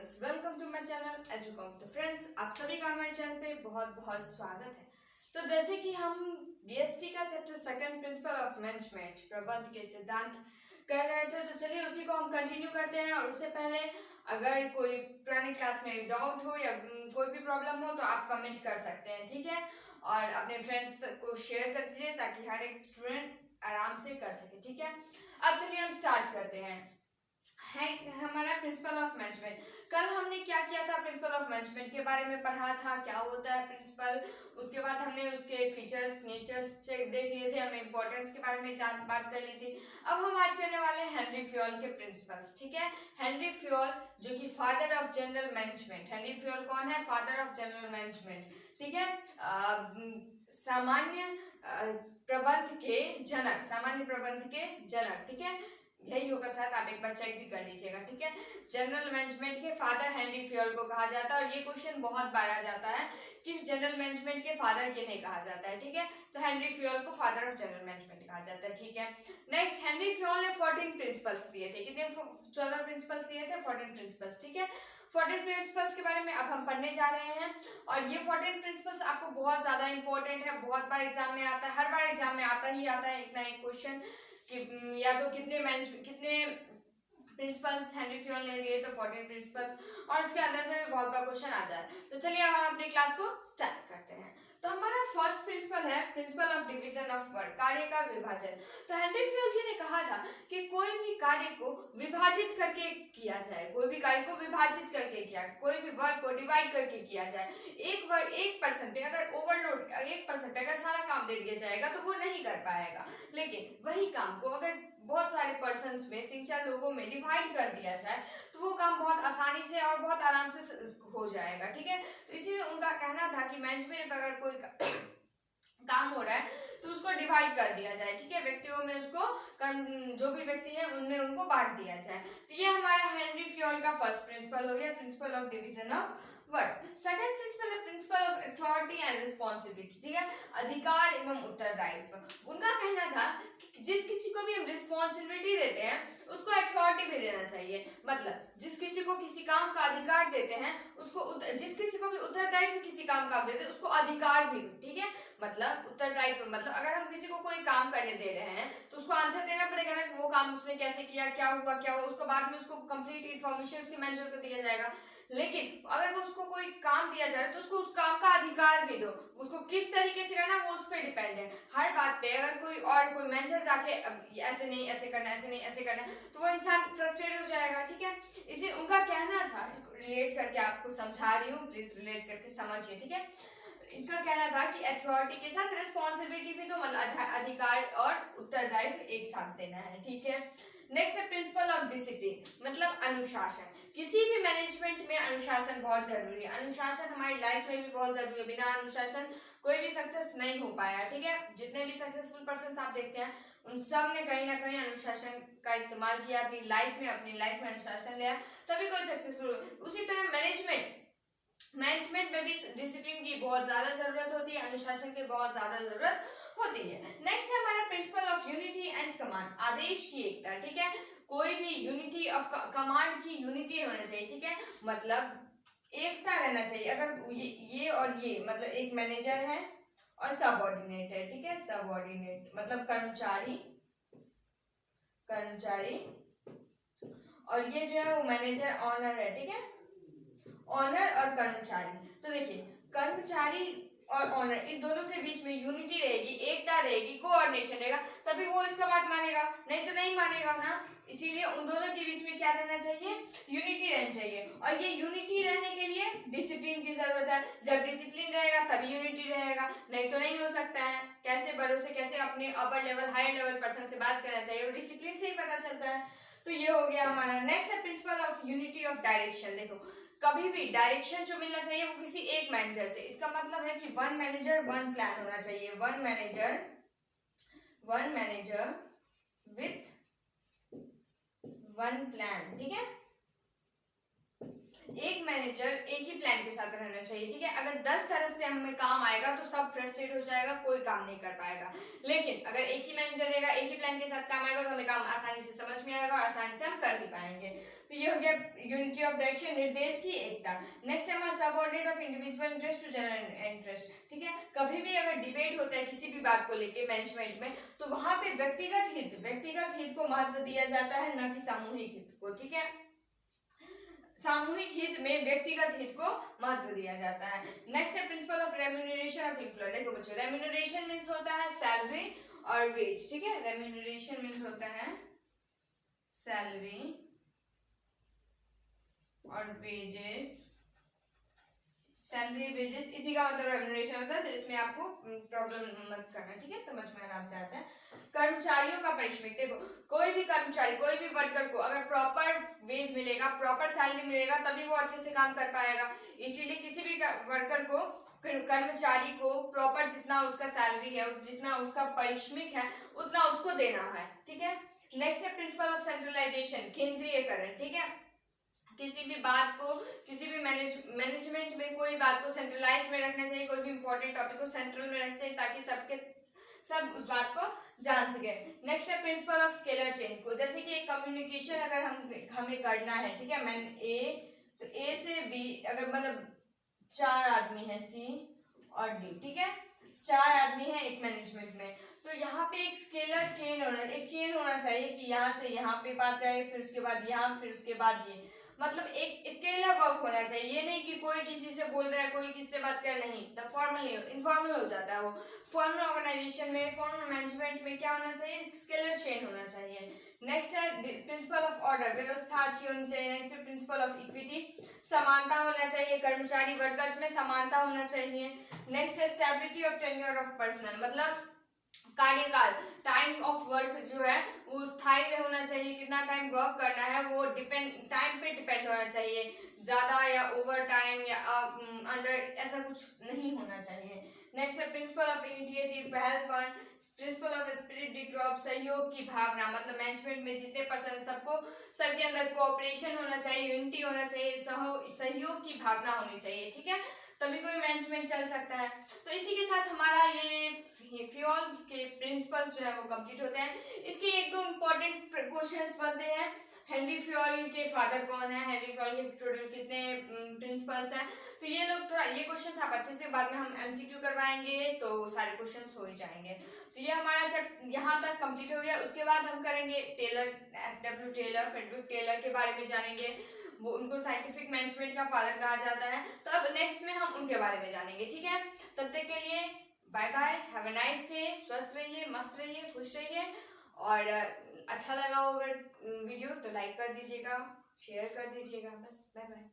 Friends, welcome to my channel Educom. तो friends, आप सभी का हमारे चैनल पे बहुत बहुत स्वागत है। तो जैसे कि हम बीएसटी का chapter second principle of management प्रबंध के सिद्धांत कर रहे थे, तो चलिए उसी को हम कंटिन्यू करते हैं। और उससे पहले अगर कोई पुरानी क्लास में डाउट हो या कोई भी प्रॉब्लम हो तो आप कमेंट कर सकते हैं, ठीक है। और अपने फ्रेंड्स को शेयर कर दीजिए ताकि हर एक स्टूडेंट आराम से कर सके, ठीक है। अब चलिए हम स्टार्ट करते हैं। है हमारा प्रिंसिपल ऑफ मैनेजमेंट। कल हमने क्या किया था, प्रिंसिपल ऑफ मैनेजमेंट के बारे में पढ़ा था, क्या होता है प्रिंसिपल। उसके बाद हमने उसके फीचर्स नेचर्स चेक देख लिए थे, हमने इंपॉर्टेंस के बारे में बात कर ली थी। अब हम आज करने वाले हैं हेनरी फ्योल के प्रिंसिपल्स, ठीक है। हेनरी फ्योल जो कि father of general management. Henry Fayol कौन है? फादर ऑफ जनरल मैनेजमेंट, ठीक है। सामान्य प्रबंध के जनक, सामान्य प्रबंध के जनक, ठीक है। यही होगा शायद, आप एक बार चेक भी कर लीजिएगा, ठीक है। जनरल मैनेजमेंट के फादर हेनरी फ्योल को कहा जाता है। और ये क्वेश्चन बहुत बार आ जाता है कि जनरल मैनेजमेंट के फादर किन्हें कहा जाता है, ठीक है। तो हेनरी फ्योल को फादर ऑफ जनरल मैनेजमेंट कहा जाता है, ठीक है। नेक्स्ट, हेनरी फ्योल ने 14 प्रिंसिपल्स दिए थे। कितने? 14 प्रिंसिपल्स दिए थे, 14 प्रिंसिपल्स, ठीक है। 14 प्रिंसिपल्स के बारे में अब हम पढ़ने जा रहे हैं। और ये 14 प्रिंसिपल्स आपको बहुत ज्यादा इंपॉर्टेंट है, बहुत बार एग्जाम में आता है, हर बार एग्जाम में आता ही आता है एक ना एक क्वेश्चन कि या तो कितने प्रिंसिपल्स हेनरी फ्योल ने दिए, तो 14 प्रिंसिपल्स। और उसके अंदर से भी बहुत बार क्वेश्चन आता है। तो चलिए अब हम अपनी क्लास को स्टार्ट करते हैं। तो हमारा फर्स्ट प्रिंसिपल है principle of division of work, कार्य का विभाजन। तो हेनरी फ्योल जी ने कहा था कि कोई भी कार्य को विभाजित करके किया जाए, कोई भी कार्य को विभाजित करके किया, कोई भी वर्क को डिवाइड करके किया जाए। एक पर्सन पे अगर ओवरलोड, एक पर्सन पे अगर सारा काम दे दिया जाएगा तो वो नहीं कर पाएगा। लेकिन वही काम को अगर बहुत सारे पर्सन्स में, 3-4 लोगों में डिवाइड कर दिया जाए तो वो काम बहुत आसानी से और बहुत आराम से हो जाएगा, ठीक है। तो इसीलिए उनका कहना था कि मैनेजमेंट में अगर कोई काम हो रहा है तो उसको डिवाइड कर दिया जाए, ठीक है। व्यक्तियों में उसको जो भी व्यक्ति है उनमें उनको बांट दिया जाए। तो ये हमारा हेनरी फ्योल का फर्स्ट प्रिंसिपल हो गया, principle of division of work. Second principle है principle of authority and responsibility, ठीक है। अधिकार एवं उत्तरदायित्व। उनका कहना था कि जिस किसी को भी हम रिस्पॉन्सिबिलिटी देते हैं उसको अथॉरिटी भी देना चाहिए। मतलब जिस किसी को किसी काम का अधिकार देते हैं उसको, जिस किसी को भी उत्तरदायित्व किसी काम का देते हैं उसको अधिकार भी दो, ठीक है। मतलब उत्तरदायित्व मतलब अगर हम किसी को कोई काम करने दे रहे हैं तो उसको आंसर देना पड़ेगा ना कि वो काम उसने कैसे किया, क्या हुआ, उसको बाद में उसको कंप्लीट इंफॉर्मेशन उसके मैनेजर को दिया जाएगा। लेकिन अगर वो उसको कोई काम दिया जा रहा है तो उसको उस काम का अधिकार भी दो। उसको किस तरीके से करना वो उस पर डिपेंड है। हर बात पे अगर कोई मैनेजर जाके ऐसे नहीं ऐसे करना, ऐसे नहीं ऐसे करना, तो वो इंसान फ्रस्ट्रेट हो जाएगा, ठीक है। इसे उनका कहना था, रिलेट करके आपको समझा रही हूँ, प्लीज रिलेट करके समझिए, ठीक है। इनका कहना था कि अथॉरिटी के साथ रिस्पॉन्सिबिलिटी भी, तो मतलब अधिकार और उत्तरदायित्व एक साथ देना है, ठीक है। नेक्स्ट है प्रिंसिपल ऑफ डिसिप्लिन, मतलब अनुशासन। किसी भी मैनेजमेंट में अनुशासन बहुत जरूरी है। अनुशासन हमारी लाइफ में भी बहुत जरूरी है। बिना अनुशासन कोई भी सक्सेस नहीं हो पाया, ठीक है। जितने भी सक्सेसफुल पर्सन आप देखते हैं उन सब ने कहीं ना कहीं अनुशासन का इस्तेमाल किया अपनी लाइफ में अनुशासन लिया, तभी कोई सक्सेसफुल। उसी तरह मैनेजमेंट में भी डिसिप्लिन की बहुत ज्यादा जरूरत होती है, अनुशासन की बहुत ज्यादा जरूरत होती है। नेक्स्ट है हमारा principle of unity and command, आदेश की एकता, ठीक है। कोई भी यूनिटी ऑफ कमांड की यूनिटी होना चाहिए, ठीक है। मतलब एकता रहना चाहिए। अगर ये और ये मतलब एक मैनेजर है और सबऑर्डिनेट है, ठीक है। सबऑर्डिनेट मतलब कर्मचारी और ये जो है वो मैनेजर ऑनर है, ठीक है। ऑनर और कर्मचारी। तो देखिए कर्मचारी और ऑनर इन दोनों के बीच में यूनिटी रहेगी, एकता रहेगी, कोऑर्डिनेशन रहेगा, तभी वो इसका बात मानेगा, नहीं तो नहीं मानेगा ना। इसीलिए उन दोनों के बीच में क्या रहना चाहिए? यूनिटी रहनी चाहिए। और ये यूनिटी रहने के लिए डिसिप्लिन की जरूरत है। जब डिसिप्लिन रहेगा तभी यूनिटी रहेगा, नहीं तो नहीं हो सकता है। कैसे अपने upper level higher level person से बात करना चाहिए, और डिसिप्लिन से ही पता चलता है। तो ये हो गया हमारा। नेक्स्ट है principle of unity of direction. देखो कभी भी डायरेक्शन जो मिलना चाहिए वो किसी एक मैनेजर से। इसका मतलब है कि वन मैनेजर वन प्लान होना चाहिए। One manager with one plan, ठीक है। एक मैनेजर एक ही प्लान के साथ रहना चाहिए, ठीक है। अगर 10 तरफ से हमें काम आएगा तो सब फ्रस्ट्रेट हो जाएगा, कोई काम नहीं कर पाएगा। लेकिन अगर एक ही मैनेजर रहेगा, एक ही प्लान के साथ काम आएगा तो हमें काम आसानी से समझ में रहेगा और आसानी से हम कर भी पाएंगे। तो ये हो गया यूनिटी ऑफ डायरेक्शन, निर्देश की एकता। नेक्स्ट है हमारा subordinate of individual interest to general interest. ठीक है, कभी भी अगर डिबेट होता है किसी भी बात को लेके मैनेजमेंट में, तो वहां पे व्यक्तिगत हित को महत्व दिया जाता है, न कि सामूहिक हित को। ठीक है, सामूहिक हित में व्यक्तिगत हित को महत्व दिया जाता है। नेक्स्ट है principle of remuneration of employ. देखो बच्चों, रेम्यूनरेशन मींस होता है सैलरी और वेज। ठीक है, रेम्यूनरेशन मींस होता है सैलरी और वेजेस, सैलरी वेजेस इसी का मतलब रेम्यूनरेशन होता है, तो इसमें आपको प्रॉब्लम मत करना। ठीक है, समझ में आराम से आ जाए। कर्मचारियों का परिश्रम, देखो कोई भी कर्मचारी, कोई भी वर्कर को अगर प्रॉपर वेज मिलेगा, प्रॉपर सैलरी मिलेगा, तभी वो अच्छे से काम कर पाएगा। इसीलिए किसी भी वर्कर को, कर्मचारी को प्रॉपर जितना उसका सैलरी है, जितना उसका पारिश्रमिक है, उतना उसको देना है। ठीक है, नेक्स्ट है प्रिंसिपल ऑफ सेंट्रलाइजेशन, केंद्रीयकरण। ठीक है, किसी भी बात को, किसी भी मैनेजमेंट में कोई बात को सेंट्रलाइज में रखना चाहिए, कोई भी इंपॉर्टेंट टॉपिक को सेंट्रल में रखना चाहिए, ताकि सब उस बात को जान सके। नेक्स्ट है प्रिंसिपल ऑफ स्केलर चेन को, जैसे कि एक कम्युनिकेशन अगर हमें करना है, ठीक है, मैन ए, तो ए से बी अगर मतलब 4 आदमी है, सी और डी। ठीक है, 4 आदमी है एक मैनेजमेंट में, तो यहाँ पे एक स्केलर चेन एक चेन होना चाहिए कि यहाँ से यहाँ पे बात जाए, फिर उसके बाद यहाँ, फिर उसके बाद ये, मतलब एक स्केलर वर्क होना चाहिए। ये नहीं कि कोई किसी से बोल रहा है, कोई किसी से बात कर, नहीं, तब फॉर्मल इनफॉर्मल हो जाता है वो। फॉर्मल ऑर्गेनाइजेशन में, फॉर्मल मैनेजमेंट में क्या होना चाहिए, स्केलर चेन होना चाहिए। नेक्स्ट है प्रिंसिपल ऑफ ऑर्डर, व्यवस्था अच्छी होनी चाहिए। नेक्स्ट है प्रिंसिपल ऑफ इक्विटी, समानता होना चाहिए, कर्मचारी वर्कर्स में समानता होना चाहिए। नेक्स्ट है stability of tenure of personal, मतलब कार्यकाल, टाइम ऑफ वर्क जो है वो स्थायी होना चाहिए, कितना टाइम वर्क करना है वो टाइम पे डिपेंड होना चाहिए, ज्यादा या ओवर टाइम या अंडर, ऐसा कुछ नहीं होना चाहिए। नेक्स्ट है प्रिंसिपल ऑफ इनिशिएटिव, पहलपन। Principle of spirit de drop, सहयोग की भावना, मतलब मैनेजमेंट में जितने पर्सन है सबके अंदर कोऑपरेशन होना चाहिए, यूनिटी होना चाहिए, सहयोग की भावना होनी चाहिए। ठीक है, तभी कोई मैनेजमेंट चल सकता है। तो इसी के साथ हमारा ये फ्यूल के प्रिंसिपल्स जो है वो कंप्लीट होते हैं। इसके 1-2 इंपॉर्टेंट क्वेश्चंस बनते हैं। हेनरी फ्यूल के फादर कौन है, हेनरी फ्यूल के टोटल कितने प्रिंसिपल्स हैं, तो ये लोग थोड़ा ये क्वेश्चन आप अच्छे से, बाद में हम एमसीक्यू करवाएंगे तो सारे क्वेश्चंस हो ही जाएंगे। तो ये हमारा जब यहाँ तक कंप्लीट हो गया, उसके बाद हम करेंगे Taylor, FW Taylor, Frederick Taylor के बारे में जानेंगे। वो उनको साइंटिफिक मैनेजमेंट का फादर कहा जाता है, तो अब नेक्स्ट में हम उनके बारे में जानेंगे। ठीक है, तब तक के लिए bye bye, have a nice day, स्वस्थ रहिए, मस्त रहिए, खुश रहिए। और अच्छा लगा हो अगर वीडियो तो लाइक कर दीजिएगा, शेयर कर दीजिएगा। बस बाय बाय।